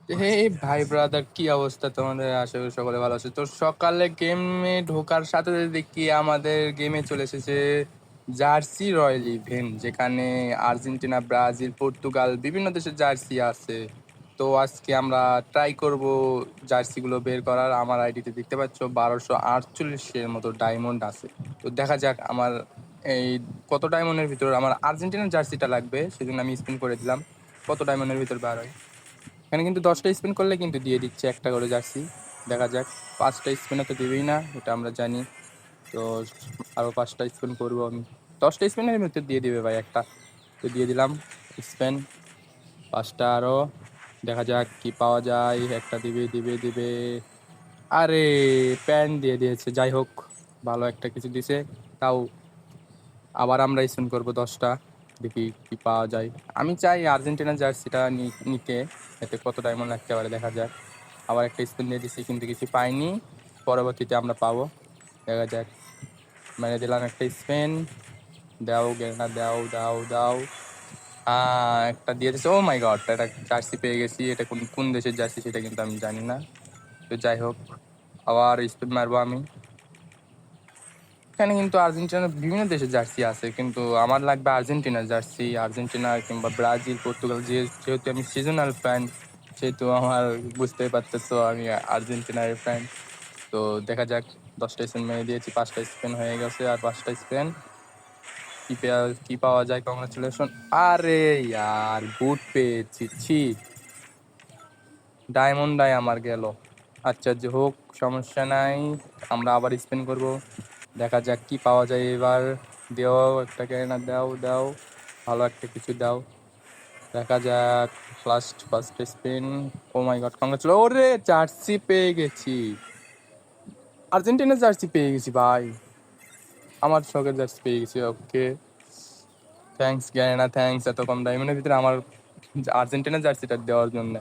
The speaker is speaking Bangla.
হে ভাই ব্রাদার, কি অবস্থা তোমাদের? আশা করি সকলে ভালো আছে। তো সকালে গেমে ঢোকার সাথে সাথে দেখি আমাদের গেমে চলে এসেছে জার্সি রয়্যাল ইভেন্ট, যেখানে আর্জেন্টিনা, ব্রাজিল, পর্তুগাল বিভিন্ন দেশের জার্সি আছে। তো আজকে আমরা ট্রাই করব জার্সিগুলো বের করার। আমার আইডিতে দেখতে পাচ্ছ 1248-এর মতো ডায়মন্ড আছে। তো দেখা যাক আমার এই কত ডায়মন্ডের ভিতর আমার আর্জেন্টিনার জার্সিটা লাগবে, সেজন্য আমি স্পিন করে দিলাম কত ডায়মন্ডের ভিতর বার হয়। এখানে কিন্তু 10টা স্পিন করলে কিন্তু দিয়ে দিচ্ছে একটা করে জার্সি। দেখা যাক, 5টা স্পিনে তো দিবেই না, এটা আমরা জানি। তো আরো 5টা স্পিন করবো আমি। 10টা স্পিনের ভিতর দিয়ে দিবে ভাই একটা। তো দিয়ে দিলাম স্পিন 5টা আরো। দেখা যাক কি পাওয়া যায়। একটা দিবে দিবে দিবে। আরে, প্যান্ট দিয়ে দিয়েছে। যাই হোক, ভালো একটা কিছু দিছে। তাও আবার আমরা স্পিন করবো 10টা, দেখি কি পাওয়া যায়। আমি চাই আর্জেন্টিনার জার্সিটা নিতে, এতে কত ডায়মন্ড লাগতে পারে দেখা যাক। আবার একটা স্পিন দিয়ে দিচ্ছি কিন্তু কিছু পাইনি, পরবর্তীতে আমরা পাবো। দেখা যাক, মেরে দিলাম একটা স্পিন। দাও গেনা, দাও দাও দাও। একটা দিয়ে দিচ্ছে। ও মাই গড, এটা জার্সি পেয়ে গেছি। এটা কোন কোন দেশের জার্সি সেটা কিন্তু আমি জানি না। তো যাই হোক, আবার স্পিন মারবো আমি। এখানে কিন্তু আর্জেন্টিনার বিভিন্ন দেশের জার্সি আছে, কিন্তু আমার লাগবে আর্জেন্টিনার জার্সি। আর্জেন্টিনা কিংবা ব্রাজিল, পর্তুগাল, যেহেতু আমি সিজনাল ফ্যান, সেহেতু আমার বুঝতেই পারতেছো আমি আর্জেন্টিনার ফ্যান। তো দেখা যাক, 10টা স্পিন মেরে দিয়েছি, 5টা স্পিন হয়ে গেছে, আর 5টা স্পিন। কি পাওয়া যায়? কংগ্রাচুলেশন। আরে ইয়ার, বুট পেয়েছি, ছি। ডায়মন্ডাই আমার গেল। আচ্ছা, যে হোক, সমস্যা নাই। আমরা আবার স্পিন করব, দেখা যাক কি পাওয়া যায় এবার। দেও একটা কেনা, দাও দাও, ভালো একটা কিছু দাও। দেখা যাক, ফার্স্ট স্পিন। ও মাই গড, কংগ্রাচুলেশন। ওরে, জার্সি পেয়ে গেছি, আর্জেন্টিনার জার্সি পেয়ে গেছি ভাই। আমার শখের জার্সি পেয়ে গেছি। ওকে, থ্যাঙ্কস গ্যারেনা, থ্যাঙ্কস এত কম ডায়মন্ডের ভিতরে আমার আর্জেন্টিনার জার্সিটা দেওয়ার জন্য।